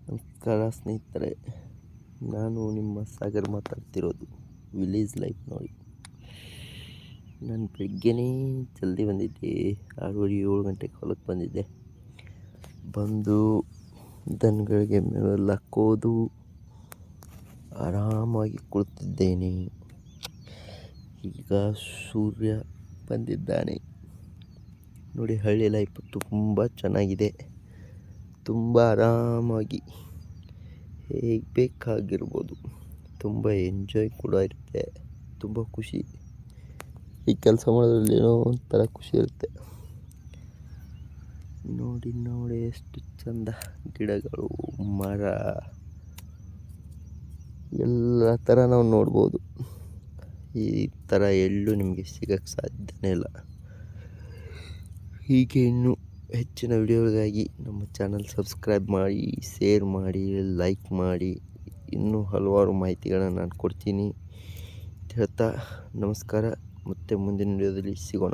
ನಮಸ್ಕಾರ ಸ್ನೇಹಿತರೆ, ನಾನು ನಿಮ್ಮ ಸಾಗರ್ ಮಾತಾಡ್ತಿರೋದು. ವಿಲೇಜ್ ಲೈಫ್ ನೋಡಿ. ನಾನು ಬೆಳಗ್ಗೆನೇ ಜಲ್ದಿ ಬಂದಿದ್ದೆ. 6:30-7 ಗಂಟೆಗೆ ಹೊಲಕ್ಕೆ ಬಂದಿದ್ದೆ. ಬಂದು ದನಗಳಿಗೆ ಮೇವೆಲ್ಲ ಹಾಕೋದು ಆರಾಮಾಗಿ ಕುಳಿತಿದ್ದೇನೆ. ಈಗ ಸೂರ್ಯ ಬಂದಿದ್ದಾನೆ ನೋಡಿ. ಹಳ್ಳಿ ಲೈಫ್ ತುಂಬ ಚೆನ್ನಾಗಿದೆ. ತುಂಬ ಆರಾಮಾಗಿ ಹೇಗೆ ಬೇಕಾಗಿರ್ಬೋದು. ತುಂಬ ಎಂಜಾಯ್ ಕೂಡ ಇರುತ್ತೆ. ತುಂಬ ಖುಷಿ. ಈ ಕೆಲಸ ಮಾಡೋದ್ರಲ್ಲಿ ಏನೋ ಒಂಥರ ಖುಷಿ ಇರುತ್ತೆ. ನೋಡಿ ಎಷ್ಟು ಚಂದ ಗಿಡಗಳು, ಮರ ಎಲ್ಲ ಥರ ನಾವು ನೋಡ್ಬೋದು. ಈ ಥರ ಎಲ್ಲೂ ನಿಮಗೆ ಸಿಗೋಕ್ಕೆ ಸಾಧ್ಯನೇ ಇಲ್ಲ. ಹೀಗೆ ಇನ್ನೂ ಹೆಚ್ಚಿನ ವಿಡಿಯೋಗಳಿಗಾಗಿ ನಮ್ಮ ಚಾನಲ್ ಸಬ್ಸ್ಕ್ರೈಬ್ ಮಾಡಿ, ಶೇರ್ ಮಾಡಿ, ಲೈಕ್ ಮಾಡಿ. ಇನ್ನೂ ಹಲವಾರು ಮಾಹಿತಿಗಳನ್ನು ನಾನು ಕೊಡ್ತೀನಿ ಅಂತ ಹೇಳ್ತಾ ನಮಸ್ಕಾರ. ಮತ್ತೆ ಮುಂದಿನ ವಿಡಿಯೋದಲ್ಲಿ ಸಿಗೋಣ.